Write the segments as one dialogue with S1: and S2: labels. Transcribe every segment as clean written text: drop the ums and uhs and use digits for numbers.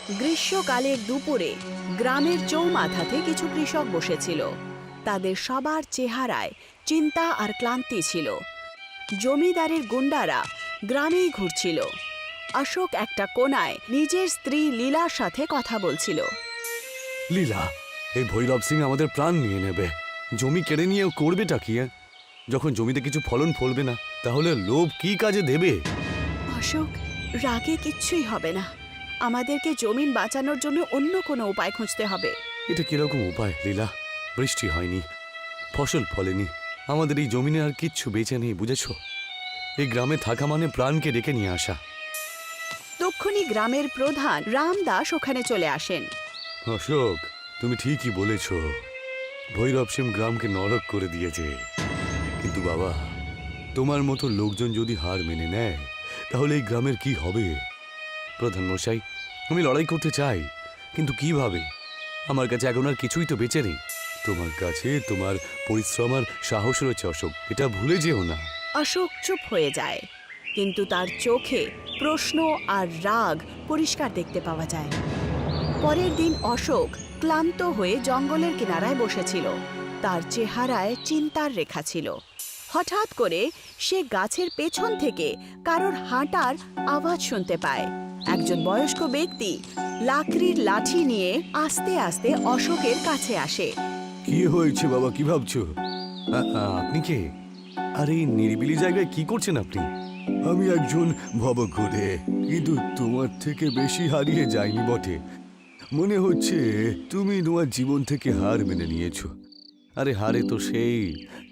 S1: গ্রীষ্মকালের দুপুরে গ্রামের চৌমাথাতে কিছু কৃষক বসেছিল। তাদের সবার চেহারায় চিন্তা আর ক্লান্তি ছিল। জমিদারের গুন্ডারা গ্রামেই ঘুরছিল। অশোক একটা কোণায় নিজের স্ত্রী লীলার সাথে কথা বলছিল।
S2: লীলা, এই ভৈরব সিং আমাদের প্রাণ নিয়ে নেবে। জমি কেড়ে নিয়ে করবেটা কি? যখন জমিতে কিছু ফলন ফলবে না, তাহলে লোভ কি কাজে দেবে?
S1: অশোক, রাগে কিচ্ছুই হবে না। আমাদেরকে জমিন বাঁচানোর জন্য অন্য কোনো উপায় খুঁজতে হবে।
S2: এটা কিরকম উপায় লীলা? বৃষ্টি হয়নি, ফসল ফলেনি, আমাদের এই জমিনে আর কিচ্ছু বেঁচে নেই, বুঝেছ? এই গ্রামে থাকা মানে প্রাণকে ডেকে নিয়ে আসা।
S1: তক্ষুনি গ্রামের প্রধান রামদাস ওখানে চলে আসেন।
S2: অশোক, তুমি ঠিকই বলেছ, ভৈরব সিং গ্রামকে নরক করে দিয়েছে। কিন্তু বাবা, তোমার মতো লোকজন যদি হার মেনে নেয়, তাহলে এই গ্রামের কি হবে? প্রধান মশাই, আমি লড়াই করতে চাই, কিন্তু কিভাবে? আমার কাছে এখন আর কিছুই তো বেঁচে নেই। তোমার কাছে তোমার পরিশ্রম আর সাহস রয়েছে অশোক, এটা ভুলে যেও না।
S1: অশোক চুপ হয়ে যায়, কিন্তু তার চোখে প্রশ্ন আর রাগ পরিষ্কার দেখতে পাওয়া যায়। পরের দিন অশোক ক্লান্ত হয়ে জঙ্গলের কিনারায় বসেছিল। তার চেহারায় চিন্তার রেখা ছিল। হঠাৎ করে সে গাছের পেছন থেকে কারোর হাঁটার আওয়াজ শুনতে পায়। একজন বয়স্ক ব্যক্তি লাকড়ির লাঠি নিয়ে আস্তে আস্তে অশোকের কাছে আসে।
S2: কি হয়েছে বাবা, কি ভাবছো? আপনি কে? আর এই নিরিবিলি জায়গায় কি করছেন আপনি? আমি একজন ভবঘুরে, কিন্তু তোমার থেকে বেশি হারিয়ে যাইনি বটে। মনে হচ্ছে তুমি তোমার জীবন থেকে হার মেনে নিয়েছো। আরে হারে তো সেই,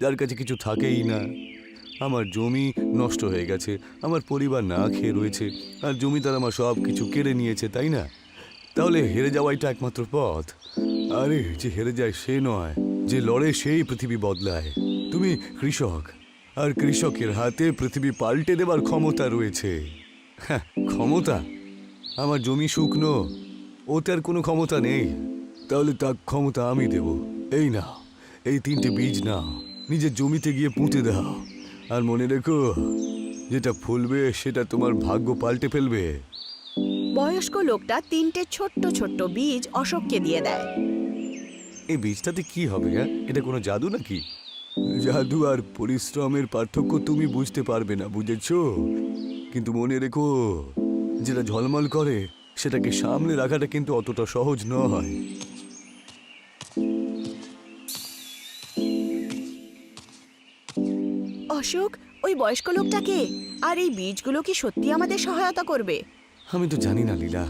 S2: যার কাছে কিছু থাকেই না। আমার জমি নষ্ট হয়ে গেছে, আমার পরিবার না খেয়ে রয়েছে, আর জমিদার আমার সব কিছু কেড়ে নিয়েছে, তাই না? তাহলে হেরে যাওয়াইটা একমাত্র পথ। আরে যে হেরে যায় সে নয়, যে লড়ে সেই পৃথিবী বদলায়। তুমি কৃষক, আর কৃষকের হাতে পৃথিবী পাল্টে দেবার ক্ষমতা রয়েছে। হ্যাঁ, ক্ষমতা? আমার জমি শুকনো, ওতে আর কোনো ক্ষমতা নেই। তাহলে তার ক্ষমতা আমি দেব। এই নাও, এই 3টে বীজ নাও, নিজের জমিতে গিয়ে পুঁতে দাও। আর মনে রেখো, যেটা ফলবে সেটা তোমার ভাগ্য পাল্টে ফেলবে।
S1: বয়স্ক লোকটা 3টে ছোট্ট ছোট্ট বীজ অশোককে দিয়ে দেয়।
S2: এই বীজটাতে কি হবে? এটা কোনো জাদু নাকি? জাদু আর পরিশ্রমের পার্থক্য তুমি বুঝতে পারবে না, বুঝেছো? কিন্তু মনে রেখো, যেটা ঝলমল করে সেটাকে সামনে রাখাটা কিন্তু অতটা সহজ নয়।
S1: অশোক, ওই বয়স্ক লোকটাকে আর এই বীজগুলো কি সত্যি আমাদের সহায়তা করবে?
S2: আমি তো জানি না লীলা,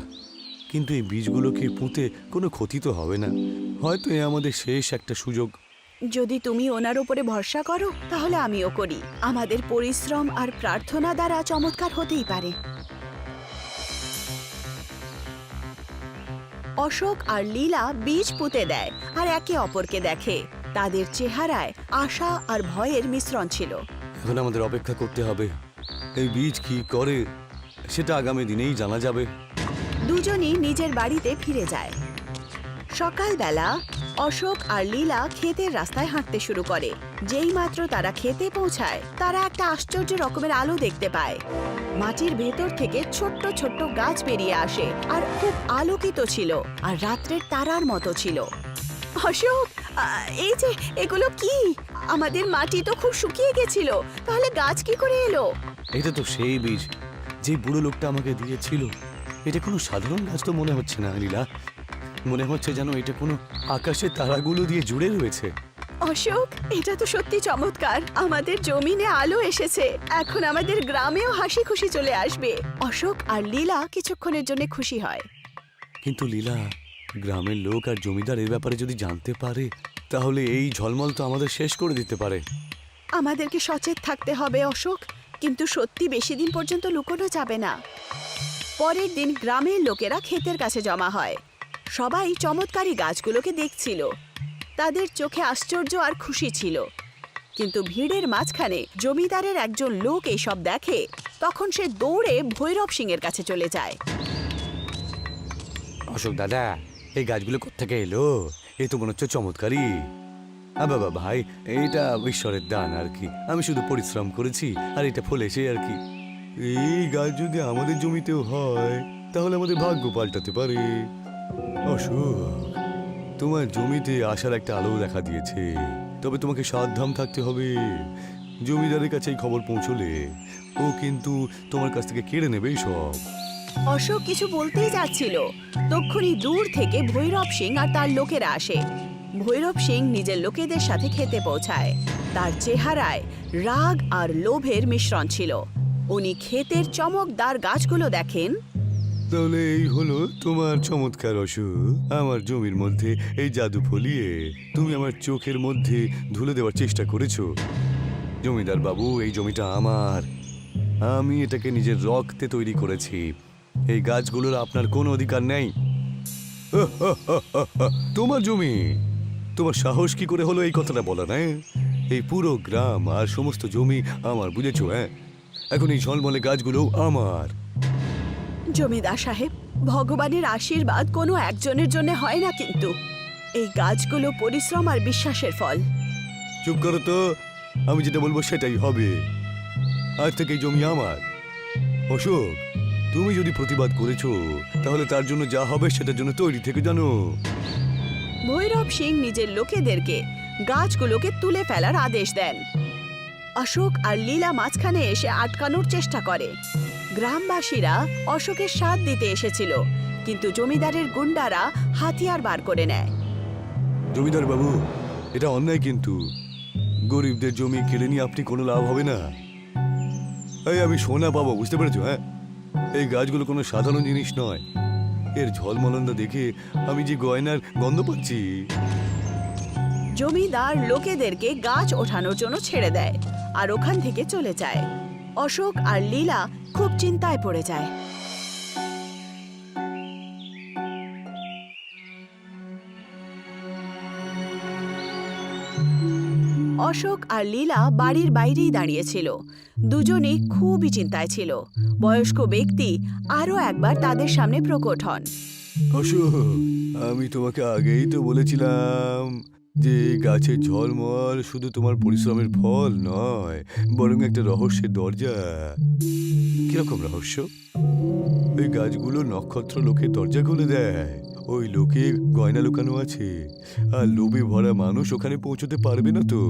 S2: কিন্তু এই বীজগুলোকে পুঁতে কোনো ক্ষতি তো হবে না। হয়তো এ আমাদের শেষ একটা সুযোগ।
S1: যদি তুমি ওনার উপরে ভরসা করো, তাহলে আমিও করি। আমাদের পরিশ্রম আর প্রার্থনা দ্বারা চমৎকার হতেই পারে। অশোক আর লীলা বীজ পুঁতে দেয় আর একে অপরকে দেখে। তাদের চেহারায় আশা আর ভয়ের মিশ্রণ ছিল।
S2: এখন আমাদের অপেক্ষা করতে হবে। এই বীজ কি করে সেটা আগামী দিনেই জানা যাবে।
S1: দুজনই নিজের বাড়িতে ফিরে যায়। সকালবেলা অশোক আর লীলা ক্ষেতের রাস্তায় হাঁটতে শুরু করে। যেই মাত্র তারা ক্ষেতে পৌঁছায়, তারা একটা আশ্চর্য রকমের আলো দেখতে পায়। মাটির ভেতর থেকে ছোট্ট ছোট্ট গাছ বেরিয়ে আসে আর খুব আলোকিত ছিল, আর রাত্রের তারার মতো ছিল। অশোক, এই যে এগুলো কি? আমাদের মাটি তো খুব শুকিয়ে গেছিল, তাহলে গাছ কি করে এলো?
S2: এটা তো সেই বীজ যে বুড়ো লোকটা আমাকে দিয়েছিল। এটা কোনো সাধারণ গাছ তো মনে হচ্ছে না লীলা, মনে হচ্ছে যেন এটা কোনো আকাশের তারাগুলো দিয়ে জুড়ে রয়েছে।
S1: অশোক, এটা তো সত্যি চমৎকার। আমাদের জমিনে আলো এসেছে, এখন আমাদের গ্রামেও হাসি খুশি চলে আসবে। অশোক আর লীলা কিছুক্ষণের জন্য খুশি হয়।
S2: কিন্তু লীলা, গ্রামের লোক আর জমিদার এর ব্যাপারে যদি জানতে পারে, তাহলে এই ঝলমল তো আমাদের শেষ করে দিতে পারে।
S1: আমাদেরকে সচেত থাকতে হবে অশোক, কিন্তু সত্যি বেশি দিন পর্যন্ত লুকোনো যাবে না। পরের দিন গ্রামের লোকেরা ক্ষেতের কাছে জমা হয়। সবাই চমৎকারী গাছগুলোকে দেখছিল। তাদের চোখে আশ্চর্য আর খুশি ছিল। কিন্তু ভিড়ের মাঝখানে জমিদারের একজন লোক এইসব দেখে। তখন সে দৌড়ে ভৈরব সিং এর কাছে চলে যায়।
S2: অশোক দাদা, এই গাছগুলো কোত্থেকে এলো? এ তো মনে হচ্ছে চমৎকারী। বাবা ভাই, এইটা ঈশ্বরের দান আর কি। আমি শুধু পরিশ্রম করেছি আর এটা ফলেছে আর কি। এই গাছ যদি আমাদের জমিতেও হয়, তাহলে আমাদের ভাগ্য পাল্টাতে পারে। অশোক, তোমার জমিতে আসার একটা আলো দেখা দিয়েছে, তবে তোমাকে সাবধান থাকতে হবে। জমিদারের কাছে এই খবর পৌঁছলে ও কিন্তু তোমার কাছ থেকে কেড়ে নেবে সব।
S1: অশোক কিছু বলতেই যাচ্ছিল, তক্ষুনি দূর থেকে ভৈরব সিং আর তার লোকেরা আসে। ভৈরব সিং নিজের লোকেদের সাথে খেতে পৌঁছায়। তার চেহারায় রাগ আর লোভের মিশ্রণ ছিল। উনি ক্ষেতের চমকদার গাছগুলো দেখেন।
S2: তাহলে এই হলো তোমার চমৎকার অশোক। আমার জমির মধ্যে এই জাদু ফলিয়ে তুমি আমার চোখের মধ্যে ধুলে দেওয়ার চেষ্টা করেছো। জমিদার বাবু, এই জমিটা আমার। আমি এটাকে নিজের রক্তে তৈরি করেছি। এই গাছগুলোর আপনার কোনো অধিকার নেই। তোমার জমি, তোমার সাহস কি করে হলো এই কথাটা বলা? না, এই পুরো গ্রাম আর সমস্ত জমি আমার, বুঝেছো? হ্যাঁ, এখন এই ঝলমলে গাছগুলো আমার।
S1: জমিদার সাহেব, ভগবানের আশীর্বাদ কোনো একজনের জন্য হয় না, কিন্তু এই গাছগুলো পরিশ্রম আর বিশ্বাসের ফল।
S2: চুপ করো তো, আমি যেটা বলবো সেটাই হবে। আজ থেকে এই জমি আমার। অশোক, তুমি যদি প্রতিবাদ করেছো তাহলে তার জন্য যা হবে সেটার জন্য তৈরি থেকে জানো।
S1: ভৈরব সিং নিজের লোকেদেরকে গাছগুলোকে তুলে ফেলার আদেশ দেন। অশোক আর লীলা মাঝখানে এসে আটকানোর চেষ্টা করে। গ্রামবাসীরা অশোকের সাথ দিতে এসেছিল, কিন্তু জমিদারের গুন্ডারা হাতিয়ার বার করে নেয়।
S2: জমিদার বাবু, এটা অন্যায়, কিন্তু গরিবদের জমি কেড়ে নিয়ে আপনি কোনো লাভ হবে না। এই আমি সোনা পাবো, বুঝতে পেরেছো? হ্যাঁ, এই গাছগুলো কোনো সাধারণ জিনিস নয়। এর ঝলমলন্দা দেখে আমি যে গয়নার গন্ধ পাচ্ছি।
S1: জমিদার লোকেদেরকে গাছ ওঠানোর জন্য ছেড়ে দেয় আর ওখান থেকে চলে যায়। অশোক আর লীলা খুব চিন্তায় পড়ে যায়। অশোক আর লীলা বাড়ির বাইরেই দাঁড়িয়েছিল। দুজনেই খুবই চিন্তায় ছিল। বয়স্ক ব্যক্তি আরও একবার তাদের সামনে প্রকট হন।
S2: অশোক, আমি তোমাকে আগেই তো বলেছিলাম যে এই গাছের ঝলমল শুধু তোমার পরিশ্রমের ফল নয়, বরং একটা রহস্যের দরজা। কিরকম রহস্য? ওই গাছগুলো নক্ষত্র লোকের দরজা খুলে দেয়। ওই লোকে গয়না লুকানো আছে, আর লোভে ভরা মানুষ ওখানে পৌঁছতে পারবে না তো।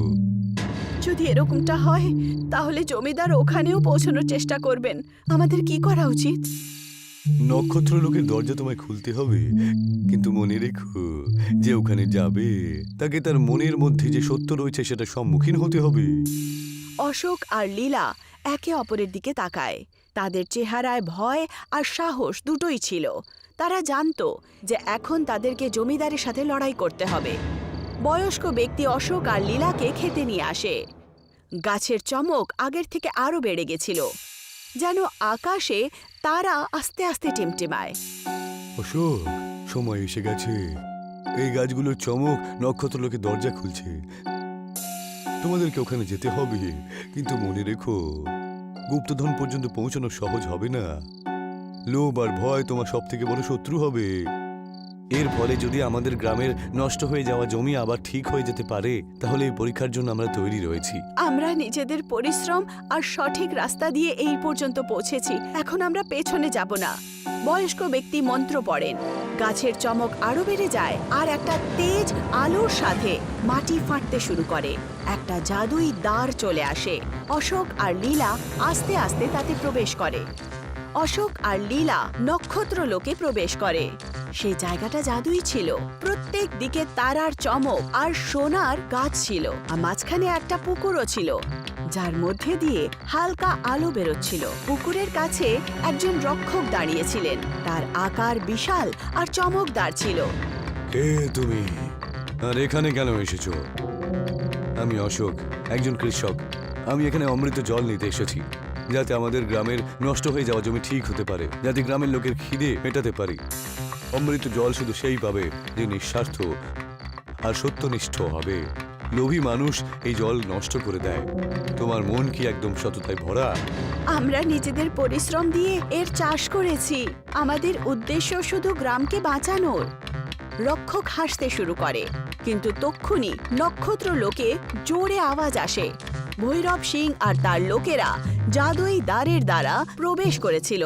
S1: যদি এরকমটা হয় তাহলে জমিদার ওখানেও পৌঁছানোর চেষ্টা করবেন। আমাদের কি করা উচিত?
S2: নক্ষত্র লোকের দরজা তোমায় খুলতে হবে, কিন্তু মনে রেখো, যে ওখানে যাবে তাকে তার মনের মধ্যে যে সত্য রয়েছে সেটা সম্মুখীন হতে হবে।
S1: অশোক আর লীলা একে অপরের দিকে তাকায়। তাদের চেহারায় ভয় আর সাহস দুটোই ছিল। তারা জানতো যে এখন তাদেরকে জমিদারের সাথে লড়াই করতে হবে। বয়স্ক ব্যক্তি অশোক আর লীলাকে খেতে নিয়ে আসে। গাছের চমক আগের থেকে আরো বেড়ে গেছিল, যেন আকাশে তারা আস্তে আস্তে টিমটিমায়।
S2: অশোক, সময় এসে গেছে। এই গাছগুলোর চমক নক্ষত্র লোকে দরজা খুলছে। তোমাদেরকে ওখানে যেতে হবে, কিন্তু মনে রেখো, গুপ্তধন পর্যন্ত পৌঁছানো সহজ হবে না। লোভ আর ভয় তোমার সব থেকে বড় শত্রু হবে। এর ফলে যদি আমাদের গ্রামের নষ্ট হয়ে যাওয়া জমি আবার ঠিক হয়ে যেতে পারে, তাহলে এই পরীক্ষার জন্য আমরা তৈরি রয়েছি।
S1: আমরা নিজেদের পরিশ্রম আর সঠিক রাস্তা দিয়ে এই পর্যন্ত পৌঁছেছি, এখন আমরা পেছনে যাব না। বয়স্ক ব্যক্তি মন্ত্র পড়েন। গাছের চমক আরো বেড়ে যায়, আর একটা তেজ আলোর সাথে মাটি ফাটতে শুরু করে। একটা জাদুই দ্বার চলে আসে। অশোক আর লীলা আস্তে আস্তে তাতে প্রবেশ করে। অশোক আর লীলা নক্ষত্র লোকে প্রবেশ করে। সেই জায়গাটা জাদুই ছিল। প্রত্যেক দিকে তারার চমক আর সোনার গাছ ছিল, আর মাঝখানে একটা পুকুরও ছিল, যার মধ্যে দিয়ে হালকা আলো বেরোচ্ছিল। পুকুরের কাছে একজন রক্ষক দাঁড়িয়েছিলেন। তার আকার বিশাল আর চমকদার ছিল।
S2: কে তুমি, আর এখানে কেন এসেছো? আমি অশোক, একজন কৃষক। আমি এখানে অমৃত জল নিতে এসেছি, যাতে আমাদের গ্রামের নষ্ট হয়ে যাওয়া জমি ঠিক হতে পারে, যাতে গ্রামের লোকের খিদে মেটাতে পারি। অমৃত জল শুধু সেই পাবে যে নিঃস্বার্থ আর সত্যনিষ্ঠ হবে। লোভী মানুষ এই জল নষ্ট করে দেয়। তোমার মন কি একদম সততায় ভরা?
S1: আমরা নিজেদের পরিশ্রম দিয়ে এর চাষ করেছি। আমাদের উদ্দেশ্য শুধু গ্রামকে বাঁচানোর। রক্ষক হাসতে শুরু করে, কিন্তু তক্ষুনি নক্ষত্র লোকে জোরে আওয়াজ আসে। ভৈরব সিং আর তার লোকেরা জাদুই দ্বারের দ্বারা প্রবেশ করেছিল।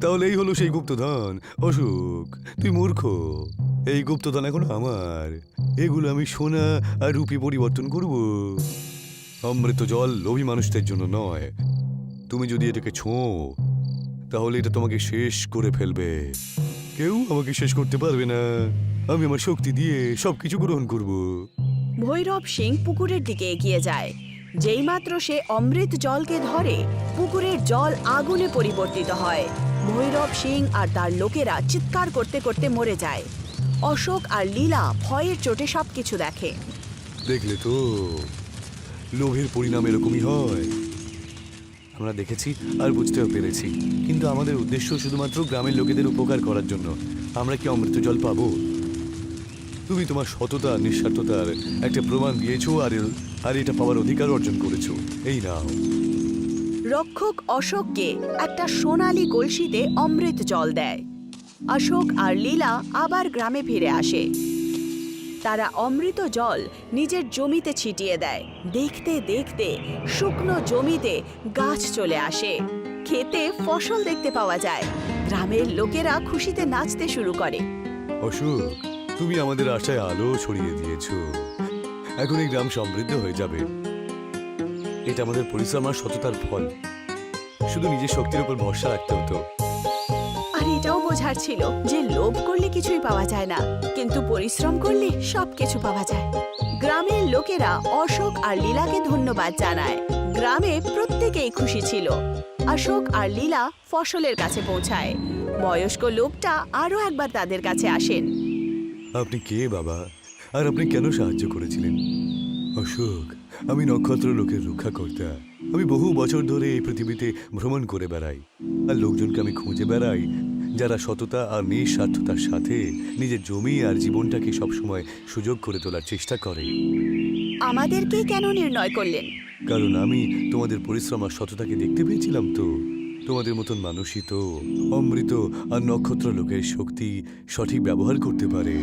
S2: তাহলে এই হলো সেই গুপ্তধন। অশোক, তুই মূর্খ। এই গুপ্তধন এখন আমার। এগুলো আমি সোনা আর রূপে পরিবর্তন করব। অমৃত জল লোভী মানুষদের জন্য নয়। তুমি যদি এটাকে ছোঁও তাহলে এটা তোমাকে শেষ করে ফেলবে। কেউ আমাকে শেষ করতে পারবে না। আমি আমার শক্তি দিয়ে সবকিছু গ্রহণ করব।
S1: ভৈরব সিং পুকুরের দিকে এগিয়ে যায়। যেইমাত্র সে অমৃত জলকে ধরে, পুকুরের জল আগুনে পরিবর্তিত হয়। ভৈরব সিং আর তার লোকেরা চিৎকার করতে করতে মরে যায়। অশোক আর লীলা ভয়ের চোটে সবকিছু দেখে।
S2: দেখলে তো, লোভের পরিণাম এরকমই হয়। আমরা দেখেছি আর বুঝতেও পেরেছি, কিন্তু আমাদের উদ্দেশ্য শুধুমাত্র গ্রামের লোকেদের উপকার করার জন্য। আমরা কি অমৃত জল পাবো? তুমি তোমার সততা নিঃস্বার্থতার একটা প্রমাণ দিয়েছো, আর এটা পাওয়ার অধিকার অর্জন করেছো। এই নাও।
S1: রক্ষক অশোককে একটা সোনালী কলসিতে অমৃত জল দেয়। অশোক আর লীলা আবার গ্রামে ফিরে আসে। তারা অমৃত জল নিজের জমিতে ছিটিয়ে দেয়। দেখতে দেখতে শুকনো জমিতে গাছ চলে আসে। খেতে ফসল দেখতে পাওয়া যায়। গ্রামের লোকেরা খুশিতে নাচতে শুরু করে।
S2: অশোক, তুমি আমাদের আশায় আলো ছড়িয়ে দিয়েছো। এখন এই গ্রাম সমৃদ্ধ হয়ে যাবে। এটা আমাদের পরিশ্রম আর সততার ফল। শুধু নিজের শক্তির উপর ভরসা রাখতে হতো।
S1: আর এটাও বোঝার ছিল যে লোভ করলে কিছুই পাওয়া যায় না, কিন্তু পরিশ্রম করলে সবকিছু পাওয়া যায়। গ্রামের লোকেরা অশোক আর লীলাকে ধন্যবাদ জানায়। গ্রামে প্রত্যেকেই খুশি ছিল। অশোক আর লীলা ফসলের কাছে পৌঁছায়। বয়স্ক লোকটা আরো একবার তাদের কাছে আসেন।
S2: আপনি কে বাবা, আর আপনি কেন সাহায্য করেছিলেন? অশোক, আমি নক্ষত্র লোকের রক্ষাকর্তা। আমি বহু বছর ধরে এই পৃথিবীতে ভ্রমণ করে বেড়াই, আর লোকজনকে আমি খুঁজে বেড়াই যারা সততা আর নিঃস্বার্থতার সাথে নিজের জমি আর জীবনটাকে সবসময় সুযোগ করে তোলার চেষ্টা করে।
S1: আমাদেরকে কেন নির্ণয় করলেন?
S2: কারণ আমি তোমাদের পরিশ্রম আর সততাকে দেখতে পেয়েছিলাম। তো তোমাদের মতন মানুষই তো অমৃত আর নক্ষত্র লোকের শক্তি সঠিক ব্যবহার করতে পারে।